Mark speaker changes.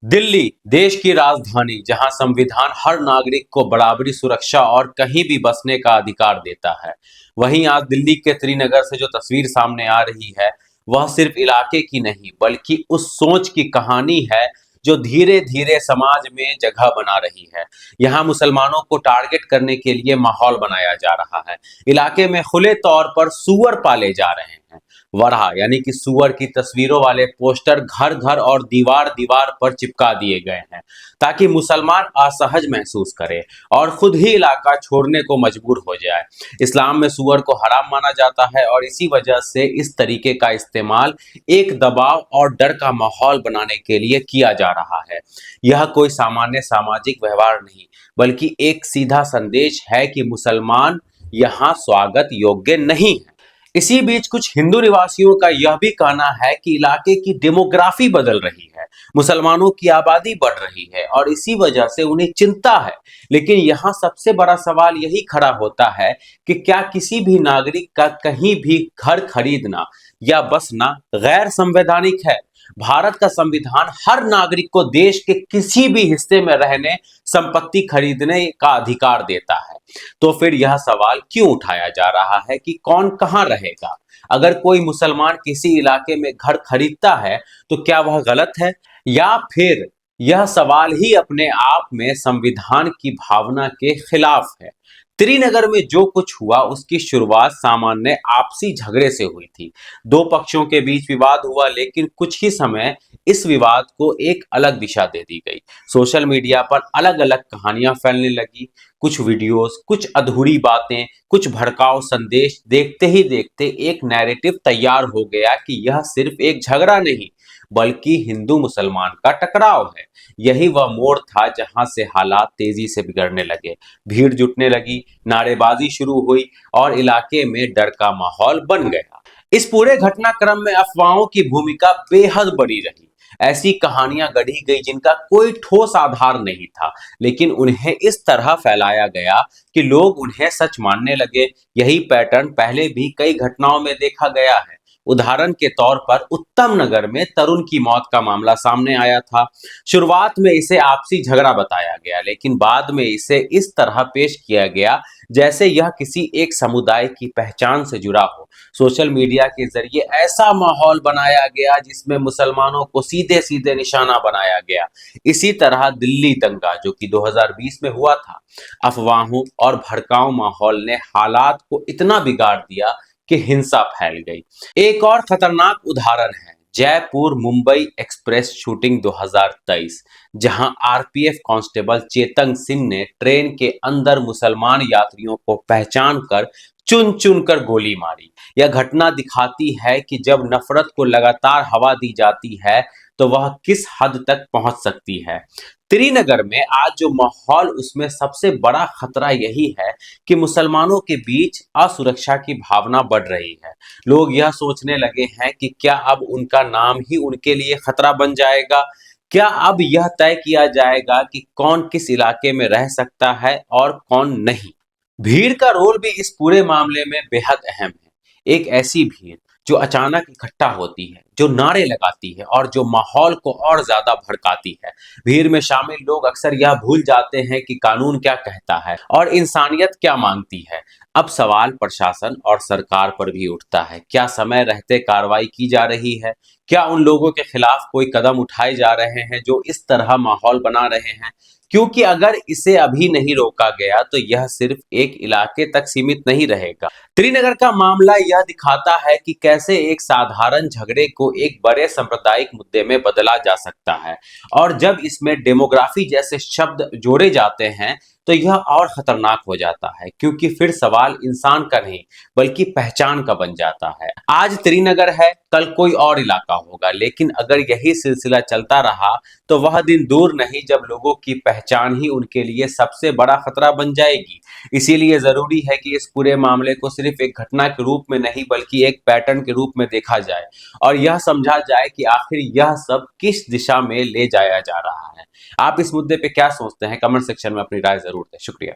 Speaker 1: दिल्ली देश की राजधानी जहां संविधान हर नागरिक को बराबरी सुरक्षा और कहीं भी बसने का अधिकार देता है। वहीं आज दिल्ली के श्रीनगर से जो तस्वीर सामने आ रही है वह सिर्फ इलाके की नहीं बल्कि उस सोच की कहानी है जो धीरे धीरे समाज में जगह बना रही है। यहाँ मुसलमानों को टारगेट करने के लिए माहौल बनाया जा रहा है। इलाके में खुले तौर पर सूअर पाले जा रहे हैं। वरहा यानी कि सुअर की तस्वीरों वाले पोस्टर घर घर और दीवार दीवार पर चिपका दिए गए हैं ताकि मुसलमान असहज महसूस करें और खुद ही इलाका छोड़ने को मजबूर हो जाए। इस्लाम में सुअर को हराम माना जाता है और इसी वजह से इस तरीके का इस्तेमाल एक दबाव और डर का माहौल बनाने के लिए किया जा रहा है। यह कोई सामान्य सामाजिक व्यवहार नहीं बल्कि एक सीधा संदेश है कि मुसलमान यहाँ स्वागत योग्य नहीं है। इसी बीच कुछ हिंदू निवासियों का यह भी कहना है कि इलाके की डेमोग्राफी बदल रही है, मुसलमानों की आबादी बढ़ रही है और इसी वजह से उन्हें चिंता है। लेकिन यहाँ सबसे बड़ा सवाल यही खड़ा होता है कि क्या किसी भी नागरिक का कहीं भी घर खरीदना या बसना गैर संवैधानिक है? भारत का संविधान हर नागरिक को देश के किसी भी हिस्से में रहने, संपत्ति खरीदने का अधिकार देता है। तो फिर यह सवाल क्यों उठाया जा रहा है कि कौन कहां रहेगा? अगर कोई मुसलमान किसी इलाके में घर खरीदता है तो क्या वह गलत है, या फिर यह सवाल ही अपने आप में संविधान की भावना के खिलाफ है? श्रीनगर में जो कुछ हुआ उसकी शुरुआत सामान्य आपसी झगड़े से हुई थी। दो पक्षों के बीच विवाद हुआ लेकिन कुछ ही समय इस विवाद को एक अलग दिशा दे दी गई। सोशल मीडिया पर अलग अलग कहानियां फैलने लगी, कुछ वीडियोस, कुछ अधूरी बातें, कुछ भड़काऊ संदेश। देखते ही देखते एक नैरेटिव तैयार हो गया कि यह सिर्फ एक झगड़ा नहीं बल्कि हिंदू मुसलमान का टकराव है। यही वह मोड़ था जहां से हालात तेजी से बिगड़ने लगे। भीड़ जुटने लगी, नारेबाजी शुरू हुई और इलाके में डर का माहौल बन गया। इस पूरे घटनाक्रम में अफवाहों की भूमिका बेहद बड़ी रही। ऐसी कहानियां गढ़ी गई जिनका कोई ठोस आधार नहीं था, लेकिन उन्हें इस तरह फैलाया गया कि लोग उन्हें सच मानने लगे। यही पैटर्न पहले भी कई घटनाओं में देखा गया है। उदाहरण के तौर पर उत्तम नगर में तरुण की मौत का मामला सामने आया था। शुरुआत में इसे आपसी झगड़ा बताया गया लेकिन बाद में इसे इस तरह पेश किया गया जैसे यह किसी एक समुदाय की पहचान से जुड़ा हो। सोशल मीडिया के जरिए ऐसा माहौल बनाया गया जिसमें मुसलमानों को सीधे सीधे निशाना बनाया गया। इसी तरह दिल्ली दंगा जो कि 2020 में हुआ था, अफवाहों और भड़काऊ माहौल ने हालात को इतना बिगाड़ दिया कि हिंसा फैल गई। एक और खतरनाक उदाहरण है जयपुर मुंबई एक्सप्रेस शूटिंग 2023, जहां आरपीएफ कांस्टेबल चेतन सिंह ने ट्रेन के अंदर मुसलमान यात्रियों को पहचान कर चुन चुन कर गोली मारी। यह घटना दिखाती है कि जब नफरत को लगातार हवा दी जाती है तो वह किस हद तक पहुंच सकती है। श्रीनगर में आज जो माहौल, उसमें सबसे बड़ा खतरा यही है कि मुसलमानों के बीच असुरक्षा की भावना बढ़ रही है। लोग यह सोचने लगे हैं कि क्या अब उनका नाम ही उनके लिए खतरा बन जाएगा? क्या अब यह तय किया जाएगा कि कौन किस इलाके में रह सकता है और कौन नहीं? भीड़ का रोल भी इस पूरे मामले में बेहद अहम है। एक ऐसी भीड़ जो अचानक इकट्ठा होती है, जो नारे लगाती है और जो माहौल को और ज्यादा भड़काती है। भीड़ में शामिल लोग अक्सर यह भूल जाते हैं कि कानून क्या कहता है और इंसानियत क्या मांगती है। अब सवाल प्रशासन और सरकार पर भी उठता है। क्या समय रहते कार्रवाई की जा रही है? क्या उन लोगों के खिलाफ कोई कदम उठाए जा रहे हैं जो इस तरह माहौल बना रहे हैं? क्योंकि अगर इसे अभी नहीं रोका गया तो यह सिर्फ एक इलाके तक सीमित नहीं रहेगा। श्रीनगर का मामला यह दिखाता है कि कैसे एक साधारण झगड़े को एक बड़े सांप्रदायिक मुद्दे में बदला जा सकता है, और जब इसमें डेमोग्राफी जैसे शब्द जोड़े जाते हैं तो यह और खतरनाक हो जाता है, क्योंकि फिर सवाल इंसान का नहीं बल्कि पहचान का बन जाता है। आज श्रीनगर है, कल कोई और इलाका होगा, लेकिन अगर यही सिलसिला चलता रहा तो वह दिन दूर नहीं जब लोगों की पहचान ही उनके लिए सबसे बड़ा खतरा बन जाएगी। इसीलिए जरूरी है कि इस पूरे मामले को सिर्फ एक घटना के रूप में नहीं बल्कि एक पैटर्न के रूप में देखा जाए और यह समझा जाए कि आखिर यह सब किस दिशा में ले जाया जा रहा है। आप इस मुद्दे पे क्या सोचते हैं? कमेंट सेक्शन में अपनी राय जरूर दें। शुक्रिया।